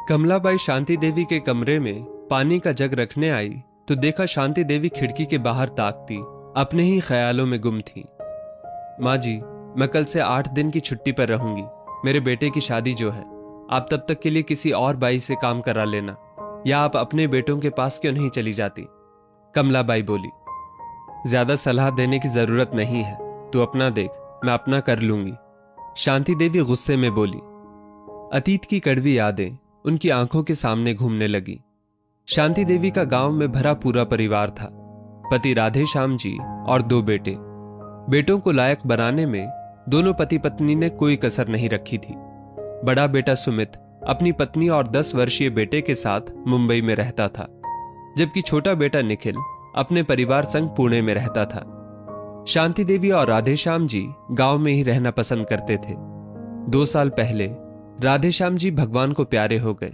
कमलाबाई शांति देवी के कमरे में पानी का जग रखने आई तो देखा शांति देवी खिड़की के बाहर ताकती अपने ही ख्यालों में गुम थी। माँ जी, मैं कल से 8 दिन की छुट्टी पर रहूंगी। मेरे बेटे की शादी जो है, आप तब तक के लिए किसी और बाई से काम करा लेना, या आप अपने बेटों के पास क्यों नहीं चली जाती? कमलाबाई बोली। ज्यादा सलाह देने की जरूरत नहीं है, तू अपना देख, मैं अपना कर लूंगी। शांति देवी गुस्से में बोली। अतीत की कड़वी यादें उनकी आंखों के सामने घूमने लगी। शांति देवी का गांव में भरा पूरा परिवार था। पति राधे श्याम जी और 2 बेटे। बेटों को लायक बनाने में दोनों पति पत्नी ने कोई कसर नहीं रखी थी। बड़ा बेटा सुमित अपनी पत्नी और 10 वर्षीय बेटे के साथ मुंबई में रहता था, जबकि छोटा बेटा निखिल अपने परिवार संग पुणे में रहता था। शांति देवी और राधे श्याम जी गांव में ही रहना पसंद करते थे। 2 साल पहले राधे श्याम जी भगवान को प्यारे हो गए।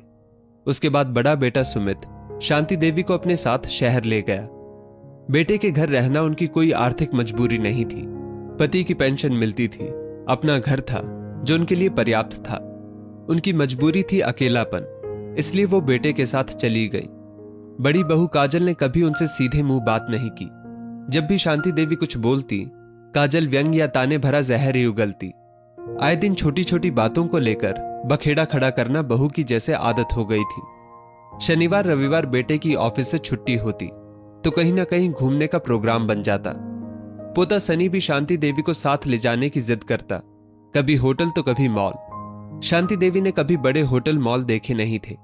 उसके बाद बड़ा बेटा सुमित शांति देवी को अपने साथ शहर ले गया। बेटे के घर रहना उनकी कोई आर्थिक मजबूरी नहीं थी। पति की पेंशन मिलती थी, अपना घर था जो उनके लिए पर्याप्त था। उनकी मजबूरी थी अकेलापन, इसलिए वो बेटे के साथ चली गई। बड़ी बहू काजल ने कभी उनसे सीधे मुंह बात नहीं की। जब भी शांति देवी कुछ बोलती, काजल व्यंग या ताने भरा जहर ही उगलती। आए दिन छोटी छोटी बातों को लेकर बखेड़ा खड़ा करना बहू की जैसे आदत हो गई थी। शनिवार रविवार बेटे की ऑफिस से छुट्टी होती तो कहीं ना कहीं घूमने का प्रोग्राम बन जाता। पोता सनी भी शांति देवी को साथ ले जाने की जिद करता, कभी होटल तो कभी मॉल। शांति देवी ने कभी बड़े होटल मॉल देखे नहीं थे,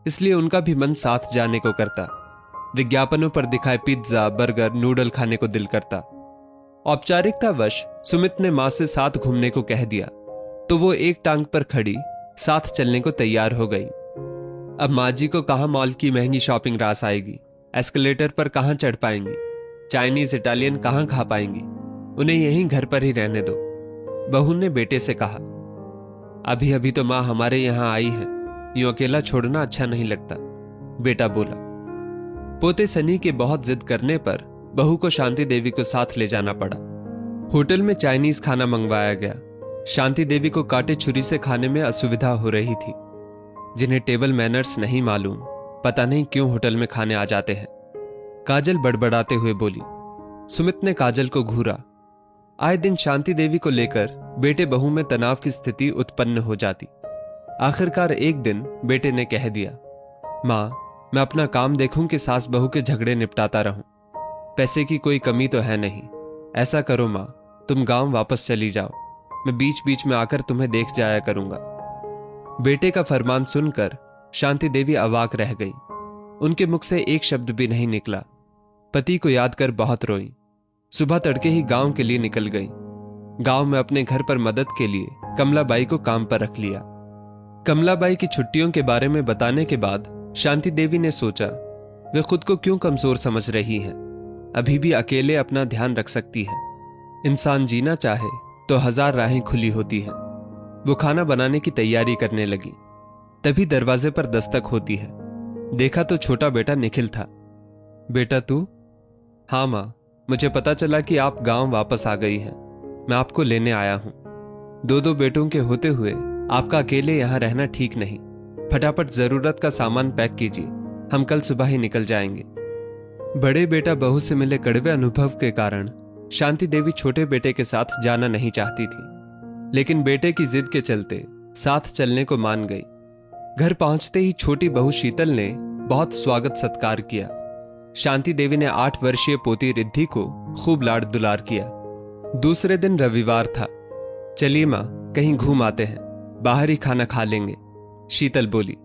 इसलिए उनका भी मन साथ जाने को करता। विज्ञापनों पर दिखाए पिज्जा बर्गर नूडल खाने को दिल करता। औपचारिकतावश सुमित ने मां से साथ घूमने को कह दिया तो वो एक टांग पर खड़ी साथ चलने को तैयार हो गई। अब माँ जी को कहां मॉल की महंगी शॉपिंग रास आएगी, एस्केलेटर पर कहां चढ़ पाएंगी, चाइनीज इटालियन कहां खा पाएंगी, उन्हें यहीं घर पर ही रहने दो, बहू ने बेटे से कहा। अभी अभी तो माँ हमारे यहां आई है, यूं अकेला छोड़ना अच्छा नहीं लगता, बेटा बोला। पोते सनी के बहुत जिद करने पर बहू को शांति देवी को साथ ले जाना पड़ा। होटल में चाइनीज खाना मंगवाया गया। शांति देवी को कांटे छुरी से खाने में असुविधा हो रही थी। जिन्हें टेबल मैनर्स नहीं मालूम, पता नहीं क्यों होटल में खाने आ जाते हैं। काजल बड़बड़ाते हुए बोली। सुमित ने काजल को घूरा। आए दिन शांति देवी को लेकर बेटे बहू में तनाव की स्थिति उत्पन्न हो जाती। आखिरकार एक दिन बेटे ने कह दिया, मां, मैं अपना काम देखूं कि सास बहू के झगड़े निपटाता रहूं। पैसे की कोई कमी तो है नहीं। ऐसा करो मां, तुम गांव वापस चली जाओ, मैं बीच बीच में आकर तुम्हें देख जाया करूंगा। बेटे का फरमान सुनकर शांति देवी अवाक रह गई। उनके मुख से एक शब्द भी नहीं निकला। पति को याद कर बहुत रोई। सुबह तड़के ही गांव के लिए निकल गई। गांव में अपने घर पर मदद के लिए कमलाबाई को काम पर रख लिया। कमलाबाई की छुट्टियों के बारे में बताने के बाद शांति देवी ने सोचा, वे खुद को क्यों कमजोर समझ रही हैं। अभी भी अकेले अपना ध्यान रख सकती है। इंसान जीना चाहे तो 1000 राहें खुली होती हैं। वो खाना बनाने की तैयारी करने लगी। तभी दरवाजे पर दस्तक होती है। देखा तो छोटा बेटा निखिल था। बेटा तू? हाँ मां, मुझे पता चला कि आप गांव वापस आ गई हैं। मैं आपको लेने आया हूं। 2 बेटों के होते हुए आपका अकेले यहां रहना ठीक नहीं। फटाफट जरूरत का सामान पैक कीजिए, हम कल सुबह ही निकल जाएंगे। बड़े बेटा बहू से मिले कड़वे अनुभव के कारण शांति देवी छोटे बेटे के साथ जाना नहीं चाहती थी, लेकिन बेटे की जिद के चलते साथ चलने को मान गई। घर पहुंचते ही छोटी बहू शीतल ने बहुत स्वागत सत्कार किया। शांति देवी ने 8 वर्षीय पोती रिद्धि को खूब लाड़ दुलार किया। दूसरे दिन रविवार था। चलिए मां, कहीं घूम आते हैं, बाहर ही खाना खा लेंगे, शीतल बोली।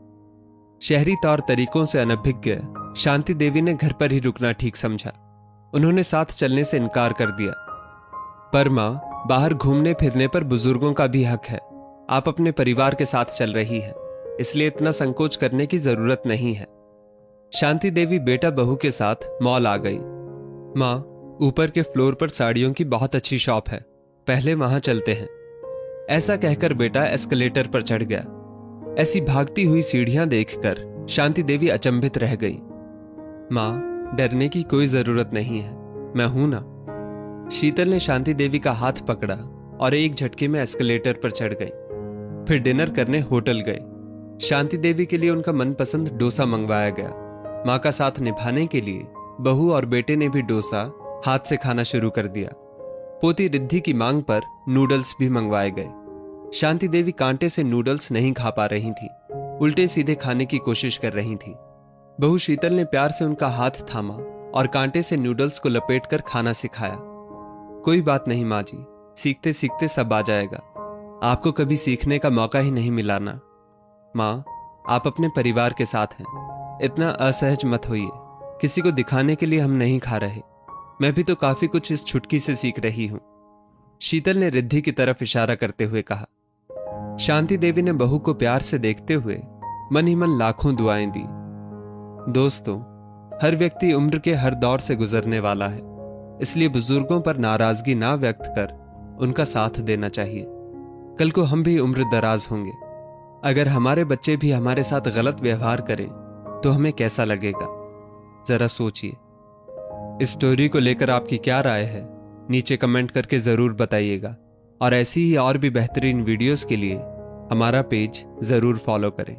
शहरी तौर तरीकों से अनभिज्ञ शांति देवी ने घर पर ही रुकना ठीक समझा। उन्होंने साथ चलने से इनकार कर दिया। पर मां, बाहर घूमने फिरने पर बुजुर्गों का भी हक है। आप अपने परिवार के साथ चल रही हैं, इसलिए इतना संकोच करने की जरूरत नहीं है। शांति देवी बेटा बहू के साथ मॉल आ गई। मां, ऊपर के फ्लोर पर साड़ियों की बहुत अच्छी शॉप है, पहले वहां चलते हैं। ऐसा कहकर बेटा एस्केलेटर पर चढ़ गया। ऐसी भागती हुई सीढ़ियां देखकर शांति देवी अचंभित रह गई। मां, डरने की कोई जरूरत नहीं है, मैं हूं ना। शीतल ने शांति देवी का हाथ पकड़ा और एक झटके में एस्केलेटर पर चढ़ गई। फिर डिनर करने होटल गए। शांति देवी के लिए उनका मनपसंद डोसा मंगवाया गया। माँ का साथ निभाने के लिए बहू और बेटे ने भी डोसा हाथ से खाना शुरू कर दिया। पोती रिद्धि की मांग पर नूडल्स भी मंगवाए गए। शांति देवी कांटे से नूडल्स नहीं खा पा रही थी, उल्टे सीधे खाने की कोशिश कर रही थी। बहू शीतल ने प्यार से उनका हाथ थामा और कांटे से नूडल्स को लपेटकर खाना सिखाया। कोई बात नहीं माँ जी, सीखते सीखते सब आ जाएगा। आपको कभी सीखने का मौका ही नहीं मिला ना। माँ, आप अपने परिवार के साथ हैं, इतना असहज मत होइए। किसी को दिखाने के लिए हम नहीं खा रहे। मैं भी तो काफी कुछ इस छुटकी से सीख रही हूं। शीतल ने रिद्धि की तरफ इशारा करते हुए कहा। शांति देवी ने बहू को प्यार से देखते हुए मन ही मन लाखों दुआएं दी। दोस्तों, हर व्यक्ति उम्र के हर दौर से गुजरने वाला है, इसलिए बुजुर्गों पर नाराजगी ना व्यक्त कर उनका साथ देना चाहिए। कल को हम भी उम्र दराज होंगे। अगर हमारे बच्चे भी हमारे साथ गलत व्यवहार करें तो हमें कैसा लगेगा? जरा सोचिए। इस स्टोरी को लेकर आपकी क्या राय है, नीचे कमेंट करके जरूर बताइएगा। और ऐसी ही और भी बेहतरीन वीडियोस के लिए हमारा पेज जरूर फॉलो करें।